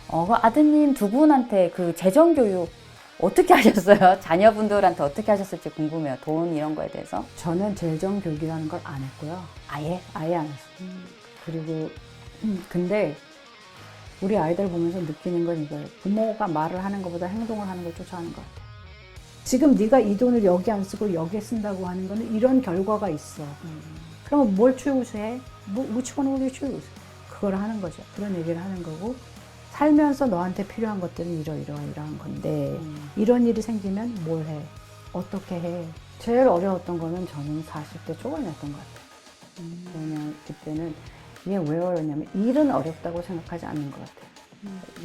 그 아드님 두 분한테 그 재정 교육 어떻게 하셨어요? 자녀분들한테 어떻게 하셨을지 궁금해요. 돈 이런 거에 대해서. 저는 재정 교육이라는 걸 안 했고요. 아예? 아예 안 했어요. 그리고 근데 우리 아이들 보면서 느끼는 건 이거예요. 부모가 말을 하는 것보다 행동을 하는 걸 쫓아하는 것 같아요. 지금 네가 이 돈을 여기 안 쓰고 여기에 쓴다고 하는 거는 이런 결과가 있어. 그러면 뭘 choose? Which one will you choose? 그걸 하는 거죠. 그런 얘기를 하는 거고, 살면서 너한테 필요한 것들은 이러이러한 건데 이런 일이 생기면 뭘 해? 어떻게 해? 제일 어려웠던 거는 저는 40대 초반이었던 것 같아요. 왜냐면 그때는 이게 왜 어렵냐면 일은 어렵다고 생각하지 않는 것 같아요.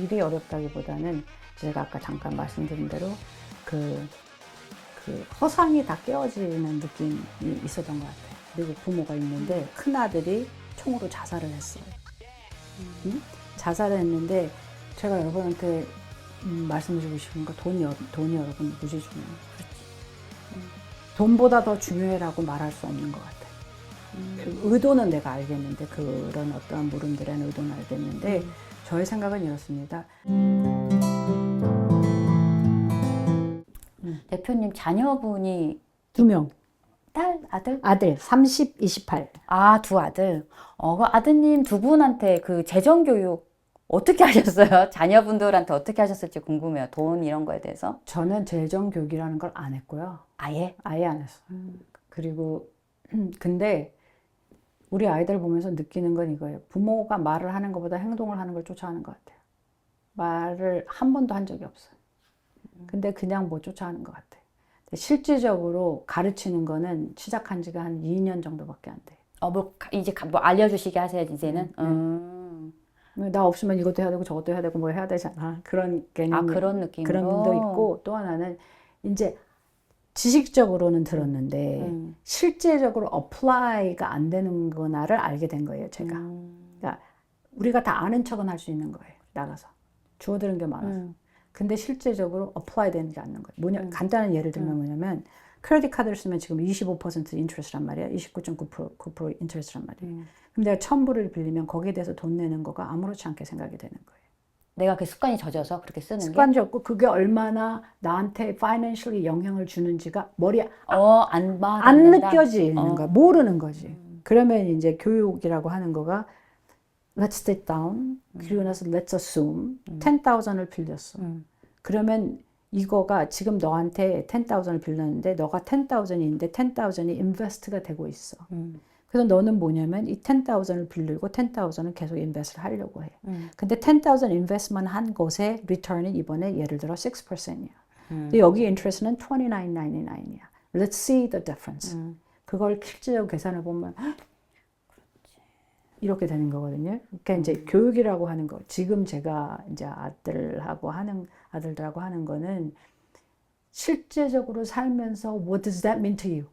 일이 어렵다기보다는 제가 아까 잠깐 말씀드린 대로 그 허상이 다 깨어지는 느낌이 있었던 것 같아요. 그리고 부모가 있는데 큰아들이 총으로 자살을 했어요. 자살을 했는데 제가 여러분한테 말씀드리고 싶은 거 돈이 여러분 무지 중요해요. 돈보다 더 중요해라고 말할 수 없는 것 같아요. 의도는 내가 알겠는데 그런 어떠한 물음들의 의도는 알겠는데 저의 생각은 이렇습니다. 대표님 자녀분이 2명. 딸, 아들? 아들 30, 28. 아, 두 아들. 그 아드님 두 분한테 그 재정 교육 어떻게 하셨어요? 자녀분들한테 어떻게 하셨을지 궁금해요. 돈 이런 거에 대해서. 저는 재정 교육이라는 걸 안 했고요. 아예? 아예 안 했어요. 그리고 근데 우리 아이들 보면서 느끼는 건 이거예요. 부모가 말을 하는 것보다 행동을 하는 걸 쫓아하는 것 같아요. 말을 한 번도 한 적이 없어요. 근데 그냥 뭐 쫓아하는 것 같아요. 실질적으로 가르치는 거는 시작한 지가 한 2년 정도밖에 안 돼요. 이제 뭐 알려주시게 하세요, 이제는? 나 없으면 이것도 해야 되고 저것도 해야 되고 뭐 해야 되잖아. 그런 개념이, 그런 느낌으로? 그런 면도 있고, 또 하나는 이제 지식적으로는 들었는데 실제적으로 어플라이가 안 되는 거나를 알게 된 거예요, 제가. 그러니까 우리가 다 아는 척은 할 수 있는 거예요, 나가서. 주워 들은 게 많아서. 근데 실제적으로 어플라이 되지 않는 거예요. 간단한 예를 들면 뭐냐면 크레딧 카드를 쓰면 지금 25% 인트레스트란 말이야. 29.9% 인트레스트란 말이에요. 그럼 내가 1,000불을 빌리면 거기에 대해서 돈 내는 거가 아무렇지 않게 생각이 되는 거예요. 내가 그 습관이 젖어서 그렇게 쓰는 게? 습관적고 그게 얼마나 나한테 financially 영향을 주는지가 머리에 안 느껴지는 거야. 모르는 거지. 그러면 이제 교육이라고 하는 거가 let's sit down. 그리고 나서 let's assume 10,000을 빌렸어. 그러면 이거가 지금 너한테 10,000을 빌렸는데 너가 10,000인데 10,000이 인베스트가 되고 있어. 그래서 너는 뭐냐면 이 10,000을 빌리고 10,000을 계속 인베스트를 하려고 해. 근데 10,000 인베스트만 한 것의 리턴이 이번에 예를 들어 6%이야. 근데 여기 인트레스트는 29.99이야. Let's see the difference. 그걸 실질적으로 계산을 보면 이렇게 되는 거거든요. 그러니까 이제 교육이라고 하는 거, 지금 제가 이제 아들들하고 하는 거는 실제적으로 살면서 what does that mean to you?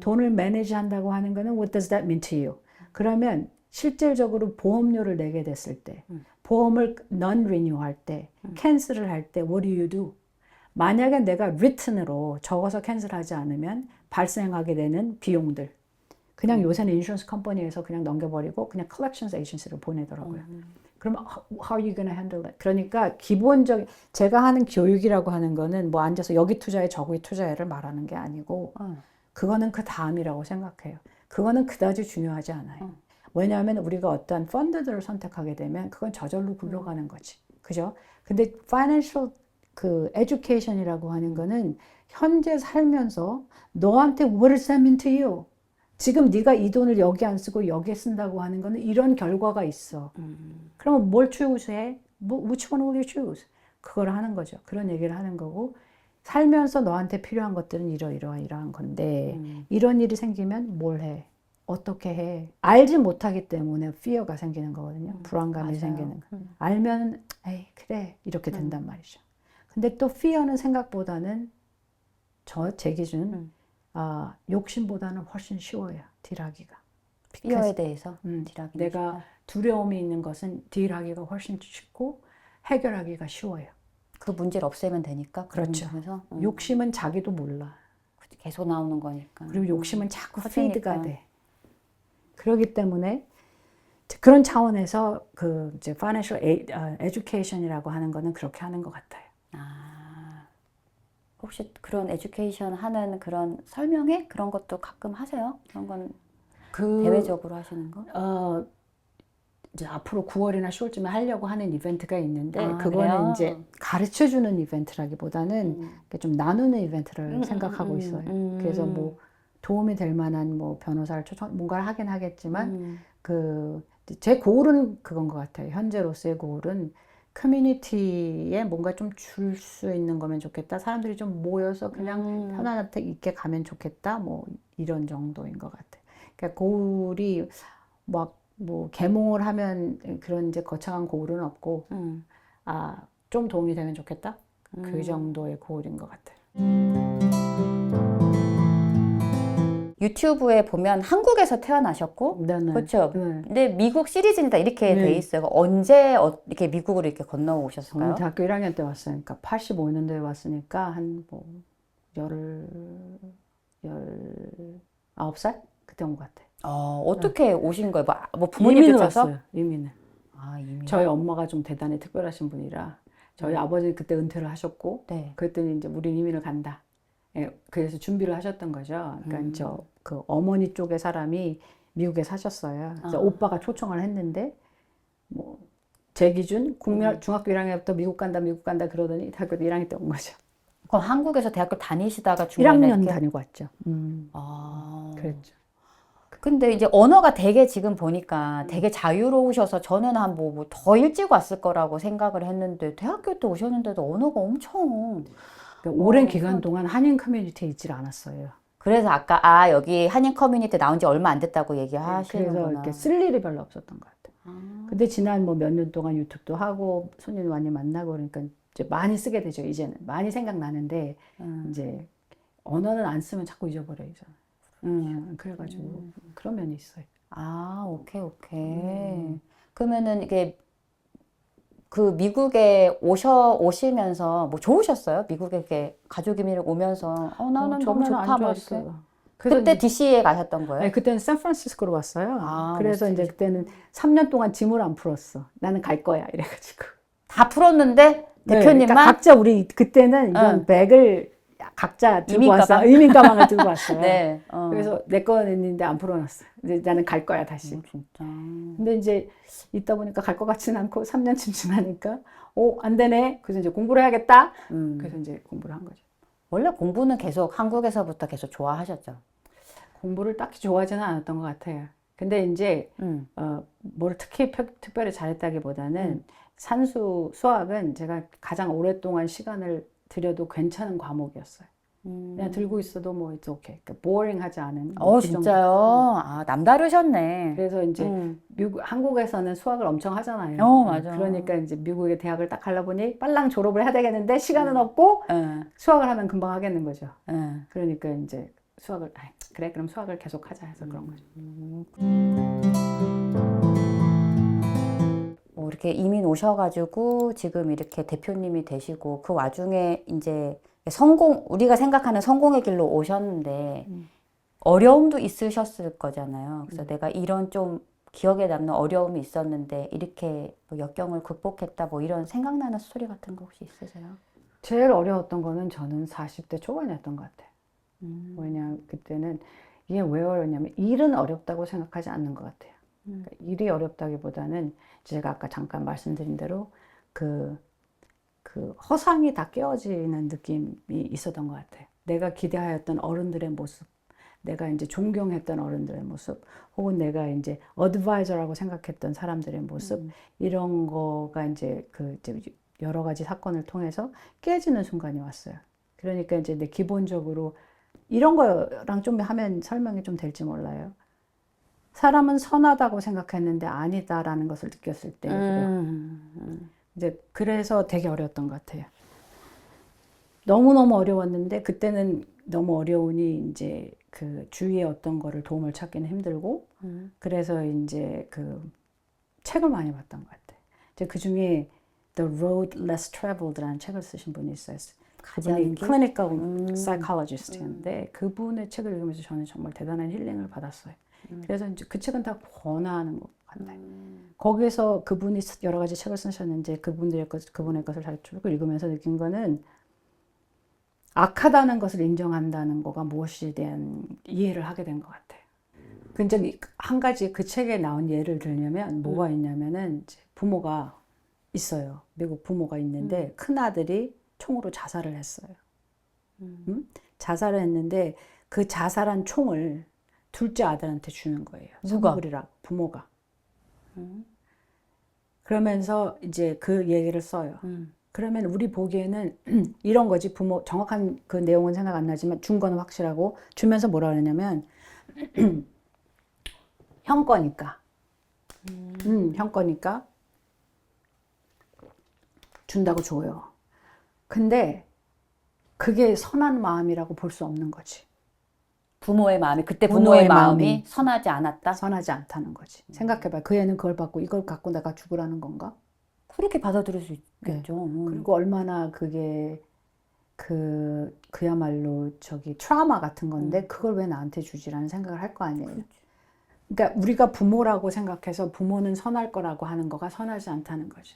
돈을 매니지 한다고 하는 거는 what does that mean to you? 그러면 실질적으로 보험료를 내게 됐을 때, 보험을 non-renew 할 때, 캔슬을 할 때 what do you do? 만약에 내가 written으로 적어서 캔슬하지 않으면 발생하게 되는 비용들. 그냥 요새는 인슈런스 컴퍼니에서 그냥 넘겨버리고 그냥 컬렉션스 에이전시로 보내더라고요. 그러면 how are you gonna handle that? 그러니까 기본적인 제가 하는 교육이라고 하는 거는 뭐 앉아서 여기 투자해 저기 투자해를 말하는 게 아니고 그거는 그 다음이라고 생각해요. 그거는 그다지 중요하지 않아요. 왜냐하면 우리가 어떤 펀드들을 선택하게 되면 그건 저절로 굴러가는 거지. 그죠? 근데 financial 그 education이라고 하는 거는 현재 살면서 너한테 what does that mean to you? 지금 네가 이 돈을 여기 안 쓰고 여기에 쓴다고 하는 거는 이런 결과가 있어. 그러면 뭘 choose 해? Which one will you choose? 그걸 하는 거죠. 그런 얘기를 하는 거고 살면서 너한테 필요한 것들은 이러이러한 건데 이런 일이 생기면 뭘 해? 어떻게 해? 알지 못하기 때문에 fear가 생기는 거거든요. 불안감이 맞아요. 생기는 거. 알면 에이 그래 이렇게 된단 말이죠. 근데 또 fear는 생각보다는 제 기준 욕심보다는 훨씬 쉬워요. 딜하기가. 피어에 대해서 딜하기는 내가 쉽다. 두려움이 있는 것은 딜하기가 훨씬 쉽고 해결하기가 쉬워요. 그 문제를 없애면 되니까. 그렇죠. 그래서 욕심은 자기도 몰라. 계속 나오는 거니까. 그리고 욕심은 자꾸 커지니까. 피드가 돼. 그렇기 때문에 그런 차원에서 그 이제 financial education이라고 하는 거는 그렇게 하는 것 같아요. 아, 혹시 그런 에듀케이션 하는 그런 설명회 그런 것도 가끔 하세요? 그런 건 대외적으로 하시는 거? 이제 앞으로 9월이나 10월쯤에 하려고 하는 이벤트가 있는데 아, 그거는 그래요? 이제 가르쳐주는 이벤트라기보다는 좀 나누는 이벤트를 생각하고 있어요. 그래서 뭐 도움이 될 만한 뭐 변호사를 초청 뭔가를 하긴 하겠지만 그 제 고울은 그건 것 같아요. 현재로서의 고울은 커뮤니티에 뭔가 좀 줄 수 있는 거면 좋겠다. 사람들이 좀 모여서 그냥 편안하게 있게 가면 좋겠다. 뭐 이런 정도인 것 같아요. 그러니까 고울이 막 뭐 계몽을 하면 그런 이제 거창한 고울은 없고 좀 도움이 되면 좋겠다. 그 정도의 고울인 것 같아요. 유튜브에 보면 한국에서 태어나셨고, 네네. 그렇죠? 네. 근데 미국 시리즈니다 이렇게 돼 네. 있어요. 언제 이렇게 미국으로 이렇게 저는 건너오셨을까요? 대학교 1학년 때 왔어요. 그러니까 85년도에 왔으니까 한 뭐 19살? 그때 온 것 같아요. 어떻게 오신 거예요? 뭐 부모님 이민을 쫓아서? 왔어요. 이민을. 아, 이민. 저희 엄마가 좀 대단히 특별하신 분이라 저희 아버지 그때 은퇴를 하셨고 네. 그랬더니 이제 우리 이민을 간다. 예, 그래서 준비를 하셨던 거죠. 그러니까 그 어머니 쪽의 사람이 미국에 사셨어요. 그래서 오빠가 초청을 했는데 뭐 제 기준 중학교 1학년부터 미국 간다 그러더니 대학교 1학년 때 온 거죠. 그럼 한국에서 대학교 다니시다가 중간에 1학년 이렇게? 다니고 왔죠. 그랬죠. 근데 이제 언어가 되게 지금 보니까 되게 자유로우셔서 저는 한 뭐 더 일찍 왔을 거라고 생각을 했는데 대학교 때 오셨는데도 언어가 엄청. 그러니까 오랜 기간 동안 한인 커뮤니티에 있질 않았어요. 그래서 아까 여기 한인 커뮤니티 나온 지 얼마 안 됐다고 그래서 얘기하시는구나. 이렇게 쓸 일이 별로 없었던 것 같아요. 근데 지난 뭐 몇 년 동안 유튜브도 하고 손님 많이 만나고 그러니까 이제 많이 쓰게 되죠. 이제는 많이 생각나는데 이제 언어는 안 쓰면 자꾸 잊어버려요. 그래가지고 그런 면이 있어요. 오케이. 그러면은 이게 그 미국에 오시면서 뭐 좋으셨어요? 미국에 이렇게 가족 이민을 오면서 나는 너무 처음에는 안 좋다 뭐 이렇게. 좋았어요. 그래서 그때 이제 DC에 가셨던 거예요? 아니, 그때는 샌프란시스코로 왔어요. 그래서 뭐 이제 그때는 3년 동안 짐을 안 풀었어. 나는 갈 거야. 이래가지고. 다 풀었는데 네, 그러니까 대표님만 각자 우리 그때는 이런 백을 각자 들고 이민 왔어요. 가방? 이민 가방을 들고 왔어요. 네. 그래서 내 거는 있는데 안 풀어놨어요. 이제 나는 갈 거야 다시. 진짜. 근데 이제 있다 보니까 갈 것 같지는 않고 3년쯤 지나니까 안 되네. 그래서 이제 공부를 해야겠다. 그래서 이제 공부를 한 거죠. 원래 공부는 계속 한국에서부터 계속 좋아하셨죠? 공부를 딱히 좋아하지는 않았던 것 같아요. 근데 이제 뭘 특별히 잘했다기보다는 수학은 제가 가장 오랫동안 시간을 들여도 괜찮은 과목이었어요. 그냥 들고 있어도 뭐 it's okay. 그러니까 boring하지 않은. 그 진짜요? 남다르셨네. 그래서 이제 한국에서는 수학을 엄청 하잖아요. 맞아. 그러니까 이제 미국의 대학을 딱 가려 보니 빨랑 졸업을 해야 되겠는데 시간은 없고 수학을 하면 금방 하겠는 거죠. 그러니까 이제 수학을 그래 그럼 수학을 계속 하자 해서 그런 거죠. 뭐 이렇게 이민 오셔가지고 지금 이렇게 대표님이 되시고 그 와중에 이제 우리가 생각하는 성공의 길로 오셨는데 어려움도 있으셨을 거잖아요. 그래서 내가 이런 좀 기억에 남는 어려움이 있었는데 이렇게 뭐 역경을 극복했다 뭐 이런 생각나는 스토리 같은 거 혹시 있으세요? 제일 어려웠던 거는 저는 40대 초반이었던 것 같아요. 왜냐하면 그때는 이게 왜 어렵냐면 일은 어렵다고 생각하지 않는 것 같아요. 그러니까 일이 어렵다기보다는 제가 아까 잠깐 말씀드린 대로 그 허상이 다 깨어지는 느낌이 있었던 것 같아요. 내가 기대하였던 어른들의 모습, 내가 이제 존경했던 어른들의 모습, 혹은 내가 이제 어드바이저라고 생각했던 사람들의 모습, 이런 거가 이제 이제 여러 가지 사건을 통해서 깨지는 순간이 왔어요. 그러니까 이제 내 기본적으로 이런 거랑 좀 하면 설명이 좀 될지 몰라요. 사람은 선하다고 생각했는데 아니다라는 것을 느꼈을 때 이제 그래서 되게 어려웠던 것 같아요. 너무너무 어려웠는데 그때는 너무 어려우니 이제 그 주위에 어떤 거를 도움을 찾기는 힘들고 그래서 이제 그 책을 많이 봤던 것 같아요. 이제 그 중에 The Road Less Traveled라는 책을 쓰신 분이 있어요. 그분이 클리니컬 사이콜로지스트였는데 그분의 책을 읽으면서 저는 정말 대단한 힐링을 받았어요. 그래서 이제 그 책은 다 권하는 것 같아요. 거기서 그분이 여러 가지 책을 쓰셨는데 그분의 것을 잘 읽으면서 느낀 거는 악하다는 것을 인정한다는 거가 무엇에 대한 이해를 하게 된 것 같아요. 근데 한 가지 그 책에 나온 예를 들려면 뭐가 있냐면은 부모가 있어요. 미국 부모가 있는데 큰아들이 총으로 자살을 했어요. 자살을 했는데 그 자살한 총을 둘째 아들한테 주는 거예요. 누가? 선물이라 부모가. 그러면서 이제 그 얘기를 써요. 그러면 우리 보기에는 이런 거지. 부모 정확한 그 내용은 생각 안 나지만 준 거는 확실하고 주면서 뭐라 그러냐면 형 거니까. 형 거니까 준다고 줘요. 근데 그게 선한 마음이라고 볼 수 없는 거지. 부모의 마음이 그때 부모의 부모의 마음이 마음이 선하지 않았다. 선하지 않다는 거지. 생각해봐. 그 애는 그걸 받고 이걸 갖고 내가 죽으라는 건가? 그렇게 받아들일 수 있겠죠. 그리고 얼마나 그게 그야말로 트라우마 같은 건데 그걸 왜 나한테 주지라는 생각을 할 거 아니에요. 그러니까 우리가 부모라고 생각해서 부모는 선할 거라고 하는 거가 선하지 않다는 거죠.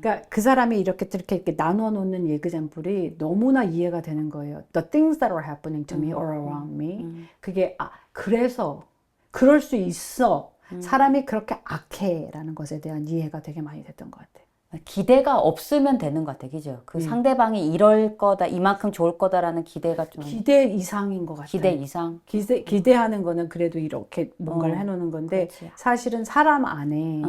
그러니까 그 사람이 이렇게 나눠 놓는 예그잼플이 너무나 이해가 되는 거예요. The things that are happening to me or around me. 그게 그래서 그럴 수 있어. 사람이 그렇게 악해라는 것에 대한 이해가 되게 많이 됐던 것 같아요. 기대가 없으면 되는 것 같아, 그죠? 그 상대방이 이럴 거다, 이만큼 좋을 거다라는 기대가 좀 기대 이상인 것 같아요. 기대 이상. 기대하는 거는 그래도 이렇게 뭔가를 해놓는 건데 그렇지. 사실은 사람 안에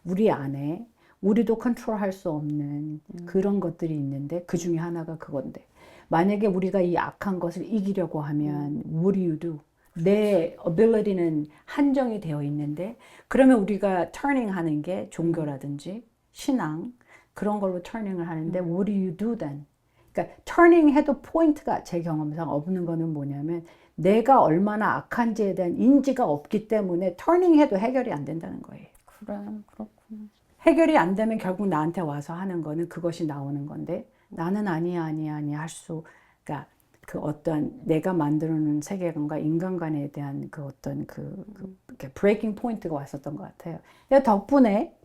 우리 안에 우리도 컨트롤할 수 없는 그런 것들이 있는데 그 중에 하나가 그건데 만약에 우리가 이 악한 것을 이기려고 하면 what do you do? 내 ability는 한정이 되어 있는데 그러면 우리가 turning 하는 게 종교라든지 신앙 그런 걸로 turning을 하는데 what do you do then? 그러니까 turning 해도 포인트가 제 경험상 없는 거는 뭐냐면 내가 얼마나 악한지에 대한 인지가 없기 때문에 turning 해도 해결이 안 된다는 거예요. 그래, 그렇구나. 해결이 안 되면 결국 나한테 와서 하는 거는 그것이 나오는 건데 나는 아니야 할 수, 그러니까 그 어떤 내가 만들어 놓은 세계관과 인간관에 대한 그 어떤 브레이킹 포인트가 왔었던 것 같아요. 덕분에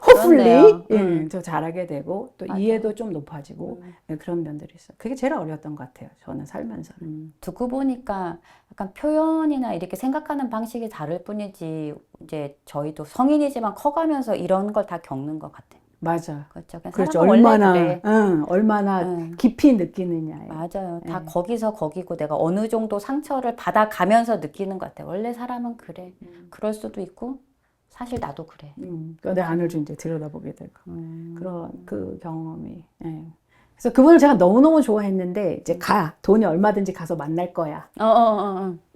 hopefully 더 잘하게 되고 또 맞아. 이해도 좀 높아지고 그런 면들이 있어요. 그게 제일 어려웠던 것 같아요. 저는 살면서. 두고 보니까 약간 표현이나 이렇게 생각하는 방식이 다를 뿐이지 이제 저희도 성인이지만 커가면서 이런 걸 다 겪는 것 같아요. 맞아. 그렇죠. 그냥 그렇죠. 사람은 원래 그래. 얼마나 깊이 느끼느냐에. 맞아요. 다 거기서 거기고 내가 어느 정도 상처를 받아가면서 느끼는 것 같아요. 원래 사람은 그래. 그럴 수도 있고 사실 나도 그래. 내 안을 좀 이제 들여다보게 되고 그런 그 경험이. 예. 그래서 그분을 제가 너무너무 좋아했는데 이제 돈이 얼마든지 가서 만날 거야.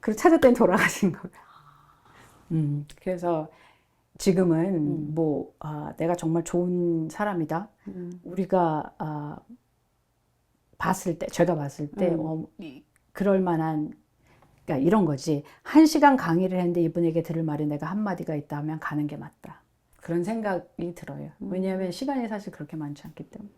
그리고 찾았더니 돌아가신 거예요. 그래서 지금은 내가 정말 좋은 사람이다. 우리가 제가 봤을 때 그럴 만한 그러니까 이런 거지. 1시간 강의를 했는데 이분에게 들을 말이 내가 한마디가 있다 하면 가는 게 맞다. 그런 생각이 들어요. 왜냐하면 시간이 사실 그렇게 많지 않기 때문에.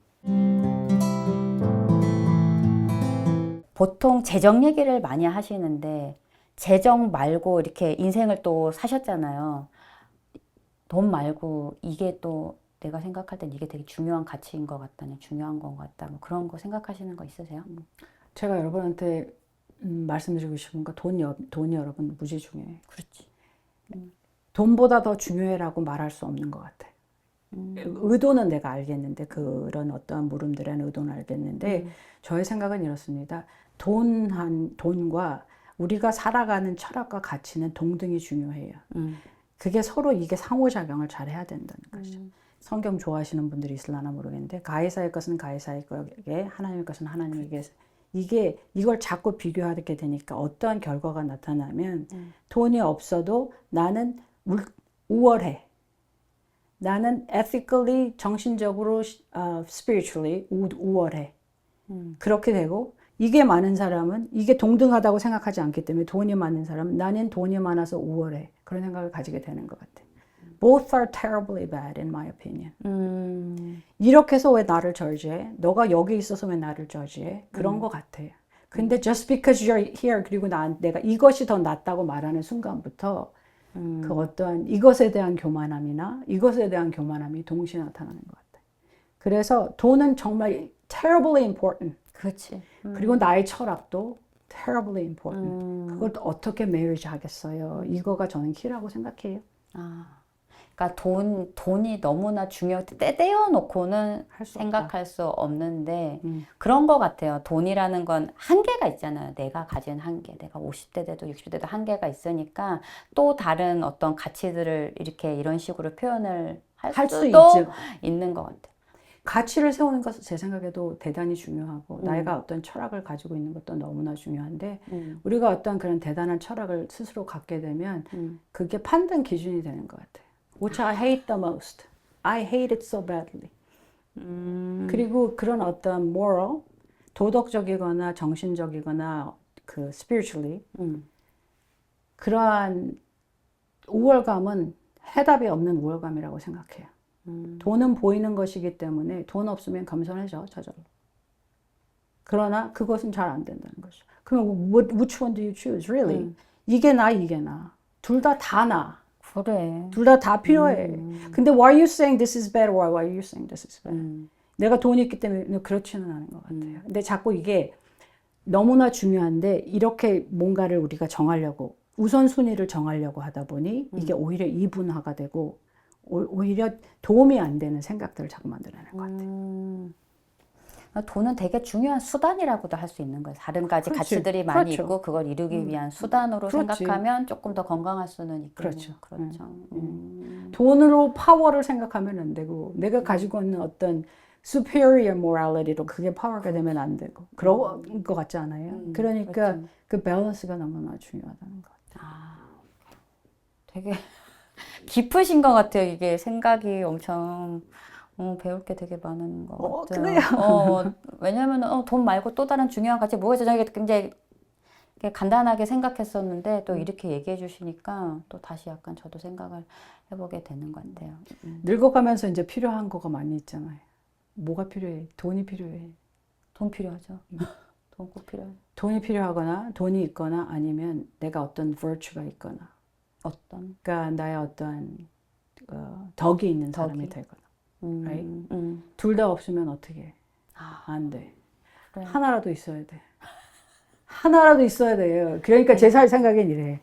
보통 재정 얘기를 많이 하시는데 재정 말고 이렇게 인생을 또 사셨잖아요. 돈 말고 이게 또 내가 생각할 땐 이게 되게 중요한 가치인 것 같다는 중요한 것 같다. 뭐 그런 거 생각하시는 거 있으세요? 제가 여러분한테 말씀드리고 싶은 거 돈이 여러분 무지 중요해요. 그렇지. 돈보다 더 중요해라고 말할 수 없는 것 같아요. 의도는 내가 알겠는데 그런 어떠한 물음들의 의도는 알겠는데 저의 생각은 이렇습니다. 돈과 우리가 살아가는 철학과 가치는 동등히 중요해요. 그게 서로 이게 상호작용을 잘 해야 된다는 거죠. 성경 좋아하시는 분들이 있을라나 모르겠는데 가이사의 것은 가이사에게 하나님의 것은 하나님에게 이걸 자꾸 비교하게 되니까 어떠한 결과가 나타나면 돈이 없어도 나는 우월해. 나는 ethically, 정신적으로, spiritually 우월해. 그렇게 되고 이게 많은 사람은 이게 동등하다고 생각하지 않기 때문에 돈이 많은 사람은 나는 돈이 많아서 우월해. 그런 생각을 가지게 되는 것 같아. Both are terribly bad in my opinion. 이렇게 해서 왜 나를 저지해? 너가 여기 있어서 왜 나를 저지해? 그런 것 같아요. 근데 just because you're here 그리고 내가 이것이 더 낫다고 말하는 순간부터 그 어떠한 이것에 대한 교만함이나 이것에 대한 교만함이 동시에 나타나는 것 같아요. 그래서 돈은 정말 terribly important. 그렇지. 그리고 나의 철학도 terribly important. 그걸 또 어떻게 marriage 하겠어요. 이거가 저는 키라고 생각해요. 그러니까 돈이 너무나 떼어놓고는 할수 생각할 수 없는데 그런 거 같아요. 돈이라는 건 한계가 있잖아요. 내가 가진 한계. 내가 50대 돼도 60대 돼도 한계가 있으니까 또 다른 어떤 가치들을 이렇게 이런 식으로 표현을 할 수 수도 있죠. 있는 것 같아요. 가치를 세우는 것은 제 생각에도 대단히 중요하고 나이가 어떤 철학을 가지고 있는 것도 너무나 중요한데 우리가 어떤 그런 대단한 철학을 스스로 갖게 되면 그게 판단 기준이 되는 것 같아요. Which I hate the most. I hate it so badly. 그리고 그런 어떤 moral, 도덕적이거나 정신적이거나 그 spiritually 그러한 우월감은 해답이 없는 우월감이라고 생각해요. 돈은 보이는 것이기 때문에 돈 없으면 겸손해져 저절로. 그러나 그것은 잘 안 된다는 거죠. 그럼 which one do you choose, really? 이게 나, 이게 나. 둘 다 나. 그래. 둘 다 필요해. 근데 why are you saying this is bad? Why are you saying this is bad? 내가 돈이 있기 때문에 그렇지는 않은 것 같아요. 근데 자꾸 이게 너무나 중요한데 이렇게 뭔가를 우리가 정하려고 우선순위를 정하려고 하다 보니 이게 오히려 이분화가 되고 오히려 도움이 안 되는 생각들을 자꾸 만들어내는 것 같아요. 돈은 되게 중요한 수단이라고도 할 수 있는 거예요. 다른 가지 그렇지. 가치들이 많이 그렇죠. 있고 그걸 이루기 위한 수단으로 그렇지. 생각하면 조금 더 건강할 수는 있고 그렇죠. 그렇죠. 돈으로 파워를 생각하면 안 되고 내가 가지고 있는 어떤 superior morality로 그게 파워가 되면 안 되고 그런 것 같지 않아요? 그러니까 그렇죠. 그 밸런스가 너무나 중요하다는 것 같아요. 되게 깊으신 것 같아요. 이게 생각이 엄청 배울 게 되게 많은 것 같아요. 그래요? 왜냐하면 돈 말고 또 다른 중요한 가치 뭐가 있어? 저는 이게 굉장히 이렇게 간단하게 생각했었는데 또 이렇게 얘기해 주시니까 또 다시 약간 저도 생각을 해보게 되는 것 같아요. 늙어가면서 이제 필요한 거가 많이 있잖아요. 뭐가 필요해? 돈이 필요해. 돈 필요하죠. 돈 꼭 필요해요. 돈이 필요하거나 돈이 있거나 아니면 내가 어떤 virtue가 있거나 어떤? 그러니까 나의 어떤 덕이 있는 사람이 되거나 right? 둘 다 없으면 어떻게 해? 안 돼. 그래. 하나라도 있어야 돼. 하나라도 있어야 돼요. 그러니까 제 생각엔 이래.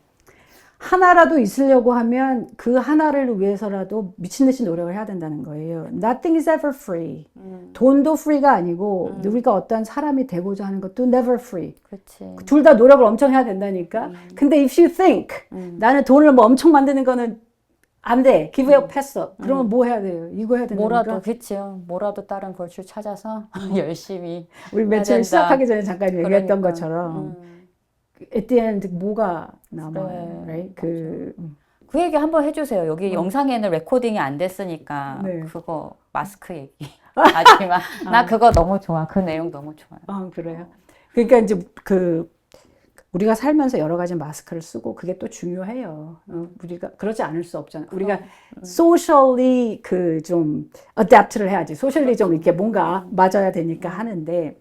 하나라도 있으려고 하면 그 하나를 위해서라도 미친 듯이 노력을 해야 된다는 거예요. Nothing is ever free. 돈도 free가 아니고 우리가 어떤 사람이 되고자 하는 것도 never free. 그렇지. 둘 다 노력을 엄청 해야 된다니까. 근데 if you think 나는 돈을 뭐 엄청 만드는 거는 안 돼. give up 했어. 그러면 뭐 해야 돼요? 이거 해야 된다니까. 뭐라도 그렇죠. 뭐라도 다른 벌출 찾아서 열심히 우리 맨 해야 처음 된다. 시작하기 전에 잠깐 얘기했던 그러니까. 것처럼 at the end 뭐가 남아요. 그래, right? 그 얘기 한번 해주세요. 여기 영상에는 레코딩이 안 됐으니까 네. 그거 마스크 얘기 하지만 나 그거 너무 좋아. 그 내용 너무 좋아요. 그래요. 그러니까 이제 우리가 살면서 여러 가지 마스크를 쓰고 그게 또 중요해요. 우리가 그러지 않을 수 없잖아요. 우리가 socially 좀 adapt를 해야지. socially 좀 이렇게 뭔가 맞아야 되니까 하는데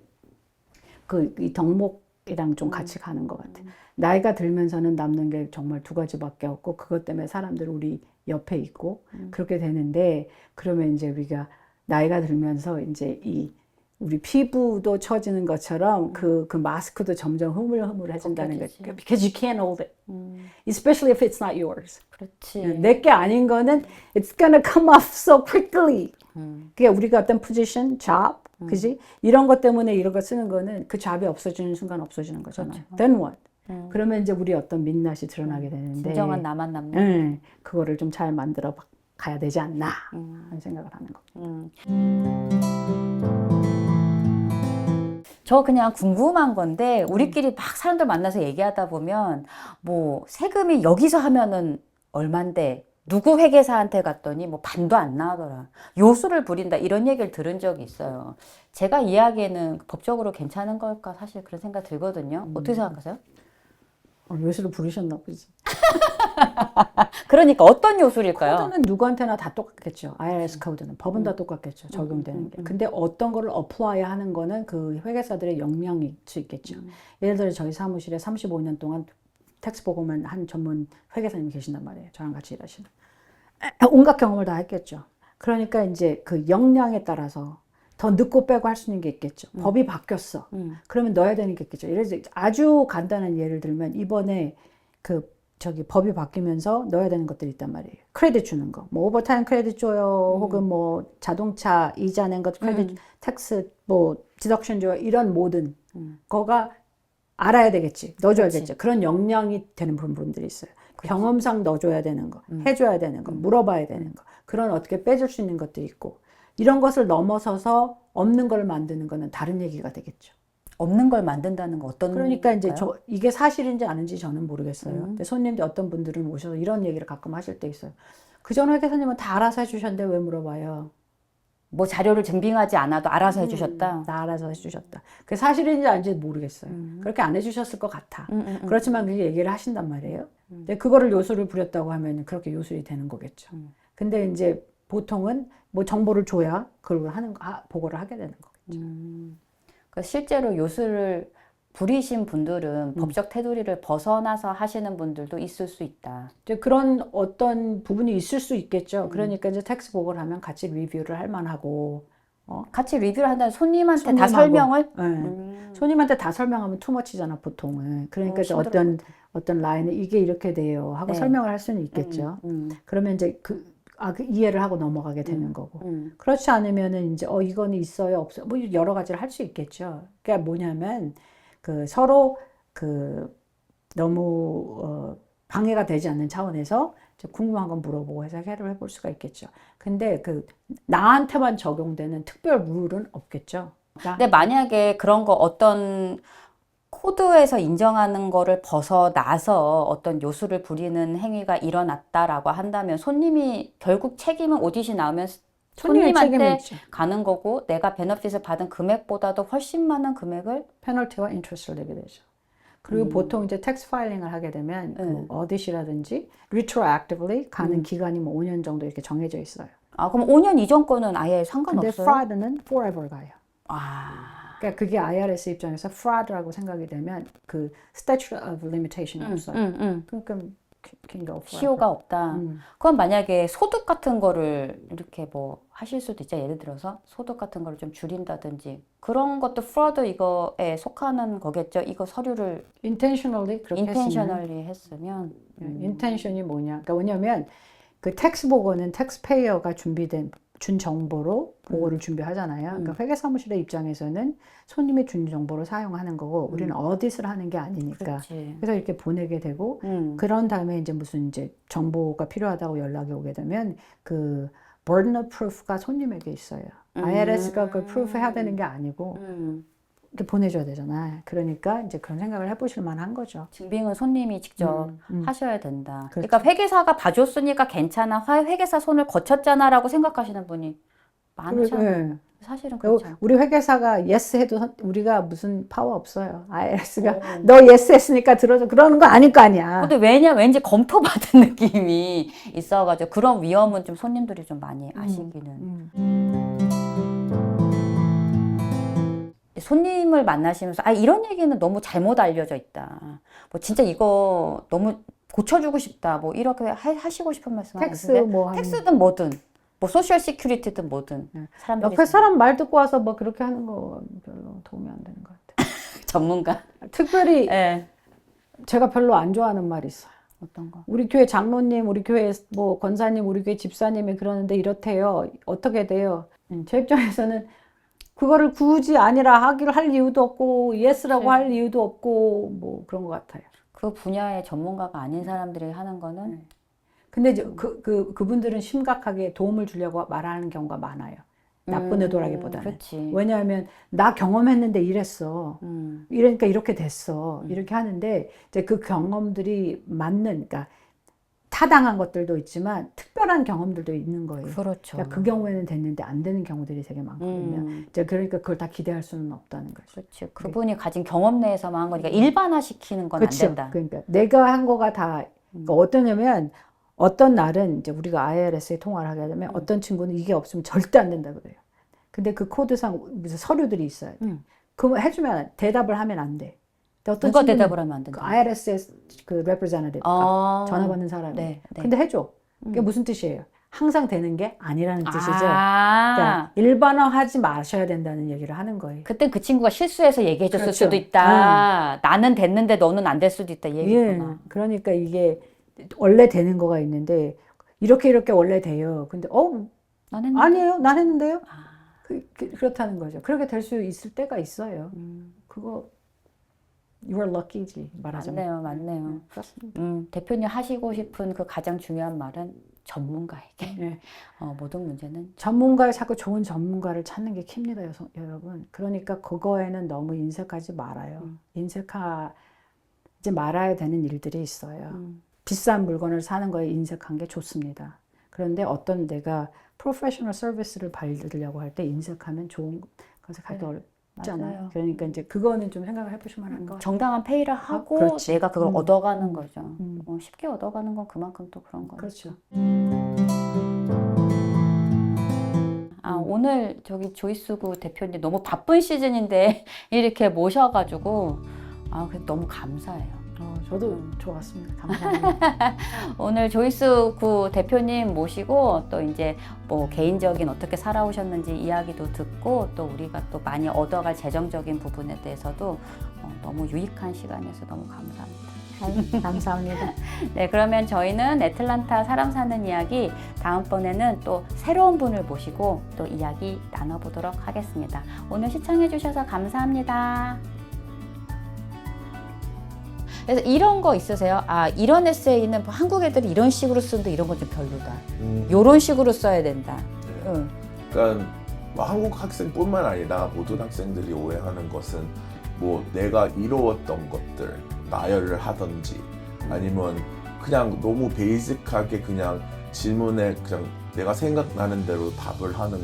이 덕목이랑 좀 같이 가는 것 같아. 나이가 들면서는 남는 게 정말 두 가지밖에 없고 그것 때문에 사람들 우리 옆에 있고 그렇게 되는데 그러면 이제 우리가 나이가 들면서 이제 우리 피부도 처지는 것처럼 그 마스크도 점점 흐물흐물해진다는 거죠. Because you can't hold it. Especially if it's not yours. 그렇지. 내게 아닌 거는 it's gonna come off so quickly. 그게 우리가 어떤 position, job, 그지? 이런 것 때문에 이런 거 쓰는 거는 그 job이 없어지는 순간 없어지는 거잖아요. 그렇죠. Then what? 그러면 이제 우리 어떤 민낯이 드러나게 되는데 진정한 나만 남는. 그거를 좀 잘 만들어 가야 되지 않나 하는 생각을 하는 거. 저 그냥 궁금한 건데 우리끼리 막 사람들 만나서 얘기하다 보면 뭐 세금이 여기서 하면은 얼만데 누구 회계사한테 갔더니 뭐 반도 안 나오더라. 요수를 부린다 이런 얘기를 들은 적이 있어요. 제가 이야기에는 법적으로 괜찮은 걸까 사실 그런 생각 들거든요. 어떻게 생각하세요? 요술을 부르셨나 보지. 그러니까 어떤 요술일까요? 코드는 누구한테나 다 똑같겠죠. IRS 코드는 법은 다 똑같겠죠. 적용되는 게. 근데 어떤 거를 apply 하는 거는 그 회계사들의 역량일 수 있겠죠. 예를 들어 저희 사무실에 35년 동안 텍스 보고만 한 전문 회계사님이 계신단 말이에요. 저랑 같이 일하시는. 온갖 경험을 다 했겠죠. 그러니까 이제 그 역량에 따라서 더 넣고 빼고 할 수 있는 게 있겠죠. 법이 바뀌었어. 그러면 넣어야 되는 게 있겠죠. 예를 들어 아주 간단한 예를 들면 이번에 그 법이 바뀌면서 넣어야 되는 것들이 있단 말이에요. 크레딧 주는 거. 뭐 오버타임 크레딧 줘요. 혹은 뭐 자동차 이자 낸 것 크레딧, 텍스 뭐 디덕션 줘요. 이런 모든 거가 알아야 되겠지. 넣어줘야겠죠. 그런 역량이 되는 부분들이 있어요. 경험상 넣어줘야 되는 거, 해줘야 되는 거, 물어봐야 되는 거. 그런 어떻게 빼줄 수 있는 것도 있고. 이런 것을 넘어서서 없는 걸 만드는 거는 다른 얘기가 되겠죠. 없는 걸 만든다는 거 어떤 그러니까 이제 건가요? 이게 사실인지 아닌지 저는 모르겠어요. 근데 손님들 어떤 분들은 오셔서 이런 얘기를 가끔 하실 때 있어요. 그전 회계사님은 다 알아서 해주셨는데 왜 물어봐요? 뭐 자료를 증빙하지 않아도 알아서 해주셨다. 다 알아서 해주셨다. 그게 사실인지 아닌지 모르겠어요. 그렇게 안 해주셨을 것 같아. 그렇지만 그렇게 얘기를 하신단 말이에요. 근데 그거를 요술을 부렸다고 하면 그렇게 요술이 되는 거겠죠. 근데 이제 보통은 뭐 정보를 줘야 그걸 보고를 하게 되는 거겠죠. 그 실제로 요술을 부리신 분들은 법적 테두리를 벗어나서 하시는 분들도 있을 수 있다. 이제 그런 어떤 부분이 있을 수 있겠죠. 그러니까 이제 텍스 보고를 하면 같이 리뷰를 할 만하고, 같이 리뷰를 한다면 손님한테 다 손님하고. 설명을? 네. 손님한테 다 설명하면 투머치잖아, 보통은. 그러니까 이제 어떤 라인에 이게 이렇게 돼요 하고 네. 설명을 할 수는 있겠죠. 그러면 이제 그 이해를 하고 넘어가게 되는 거고. 그렇지 않으면은 이제, 이거는 있어요, 없어요. 뭐 여러 가지를 할 수 있겠죠. 그러니까 뭐냐면, 서로 너무, 방해가 되지 않는 차원에서 궁금한 건 물어보고 해서 해결을 해볼 수가 있겠죠. 근데 나한테만 적용되는 특별 룰은 없겠죠. 근데 만약에 그런 거 어떤 코드에서 인정하는 거를 벗어나서 어떤 요술을 부리는 행위가 일어났다라고 한다면 손님이 결국 책임은 오디시 나오면 손님의 손님한테 책임이죠. 가는 거고 내가 베너핏을 받은 금액보다도 훨씬 많은 금액을 페널티와 인트레스트를 내게 되죠. 그리고 보통 이제 텍스 파일링을 하게 되면 그 어디시라든지 retroactively 가는 기간이 뭐 5년 정도 이렇게 정해져 있어요. 그럼 5년 이전 거는 아예 근데 상관없어요? fraud는 forever 가요. 아, 그러니까 그게 IRS 입장에서 fraud라고 생각이 되면 그 statute of limitation이 없어요. 그러니까 can go forever. 시효가 없다. 그럼 만약에 소득 같은 거를 이렇게 뭐 하실 수도 있죠. 예를 들어서 소득 같은 거를 좀 줄인다든지 그런 것도 프로드 이거에 속하는 거겠죠. 이거 서류를 intentionally 그렇게 intentionally 했으면 intention이 뭐냐? 그러니까 뭐냐면 그 텍스 보고는 텍스페이어가 준 정보로 보고를 준비하잖아요. 그러니까 회계사무실의 입장에서는 손님이 준 정보를 사용하는 거고 우리는 어디스를 하는 게 아니니까. 그렇지. 그래서 이렇게 보내게 되고 그런 다음에 이제 무슨 이제 정보가 필요하다고 연락이 오게 되면 그 burden of proof가 손님에게 있어요. IRS가 그걸 proof 해야 되는 게 아니고 이렇게 보내줘야 되잖아. 그러니까 이제 그런 생각을 해보실 만한 거죠. 증빙은 손님이 직접 하셔야 된다. 그렇죠. 그러니까 회계사가 봐줬으니까 괜찮아. 회계사 손을 거쳤잖아라고 생각하시는 분이 많잖아요. 네. 사실은 그렇지 않고. 우리 회계사가 yes 해도 우리가 무슨 파워 없어요. IRS가 너 yes 했으니까 들어줘. 그러는 거 아닐 거 아니야. 근데 왠지 검토받은 느낌이 있어가지고 그런 위험은 좀 손님들이 좀 많이 아시기는. 손님을 만나시면서 이런 얘기는 너무 잘못 알려져 있다. 뭐 진짜 이거 너무 고쳐주고 싶다. 뭐 이렇게 하시고 싶은 말씀 텍스 하시는데 텍스든 뭐든 뭐 소셜 시큐리티든 뭐든 사람들이 옆에 사람 말 듣고 와서 뭐 그렇게 하는 거 별로 도움이 안 되는 것 같아요. 전문가. 특별히 네. 제가 별로 안 좋아하는 말이 있어요. 어떤 거? 우리 교회 장로님, 우리 교회 뭐 권사님, 우리 교회 집사님이 그러는데 이렇대요. 어떻게 돼요? 제 입장에서는 그거를 굳이 아니라 하기를 할 이유도 없고 예스라고 할 이유도 없고 뭐 그런 것 같아요. 그 분야의 전문가가 아닌 사람들이 하는 거는 근데 이제 그분들은 심각하게 도움을 주려고 말하는 경우가 많아요. 나쁜 의도라기보다는. 그렇지. 왜냐하면 나 경험했는데 이랬어. 이러니까 이렇게 됐어. 이렇게 하는데 이제 그 경험들이 그러니까 타당한 것들도 있지만 특별한 경험들도 있는 거예요. 그렇죠. 그러니까 그 경우에는 됐는데 안 되는 경우들이 되게 많거든요. 이제 그러니까 그걸 다 기대할 수는 없다는 거죠. 그렇죠. 그분이 가진 경험 내에서만 한 거니까 일반화시키는 건 안 그렇죠. 된다. 그러니까 내가 한 거가 다 그러니까 어떠냐면 어떤 날은 이제 우리가 IRS에 통화를 하게 되면 어떤 친구는 이게 없으면 절대 안 된다 그래요. 근데 그 코드상 무슨 서류들이 있어야 돼. 그거 해주면 대답을 하면 안 돼. 근데 어떤 누가 친구는 대답을 하면 안 된다. 그 IRS의 그 representative가 전화 받는 사람이. 네, 네. 근데 해줘. 그게 무슨 뜻이에요? 항상 되는 게 아니라는 뜻이죠. 아, 그러니까 일반화하지 마셔야 된다는 얘기를 하는 거예요. 그땐 그 친구가 실수해서 얘기해줬을 그렇죠. 수도 있다. 나는 됐는데 너는 안 될 수도 있다. 이 예. 얘기구나. 그러니까 이게 원래 되는 거가 있는데 이렇게 원래 돼요. 근데 난 했는데. 아니에요. 난 했는데요. 아, 그렇다는 거죠. 그렇게 될 수 있을 때가 있어요. 그거 you are lucky지 말하자면. 맞네요. 그렇습니다. 대표님 하시고 싶은 그 가장 중요한 말은 전문가에게. 네. 모든 문제는 전문가를 자꾸 좋은 전문가를 찾는 게 킵니다, 여러분. 그러니까 그거에는 너무 인색하지 말아요. 인색하지 말아야 되는 일들이 있어요. 비싼 물건을 사는 거에 인색한 게 좋습니다. 그런데 어떤 내가 프로페셔널 서비스를 받으려고 할 때 인색하면 좋은 것을 하기 어렵잖아요. 맞아요. 그러니까 이제 그거는 좀 생각을 해보실 만한 것 같아요. 정당한 페이를 하고 그렇지. 내가 그걸 얻어가는 거죠. 음. 쉽게 얻어가는 건 그만큼 또 그런 거예요. 그렇죠. 오늘 저기 조이스구 대표님 너무 바쁜 시즌인데 이렇게 모셔가지고 그래서 너무 감사해요. 저도 좋았습니다. 감사합니다. 오늘 조이스구 대표님 모시고 또 이제 뭐 개인적인 어떻게 살아오셨는지 이야기도 듣고 또 우리가 또 많이 얻어갈 재정적인 부분에 대해서도 너무 유익한 시간이어서 너무 감사합니다. 감사합니다. 네, 그러면 저희는 애틀란타 사람 사는 이야기 다음번에는 또 새로운 분을 모시고 또 이야기 나눠보도록 하겠습니다. 오늘 시청해주셔서 감사합니다. 그래서 이런 거 있으세요? 이런 에세이는 뭐 한국 애들이 이런 식으로 쓰는데 이런 건 좀 별로다. 이런 식으로 써야 된다. 네. 그러니까 뭐 한국 학생뿐만 아니라 모든 학생들이 오해하는 것은 뭐 내가 이루었던 것들 나열을 하든지 아니면 그냥 너무 베이직하게 그냥 질문에 그냥 내가 생각나는 대로 답을 하는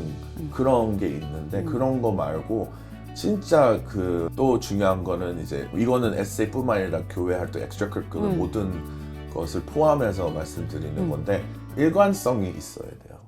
그런 게 있는데 그런 거 말고 진짜 또 중요한 거는 이제 이거는 에세이뿐만 아니라 교회 활동, 엑스트라커리큘럼 모든 것을 포함해서 말씀드리는 건데 일관성이 있어야 돼요.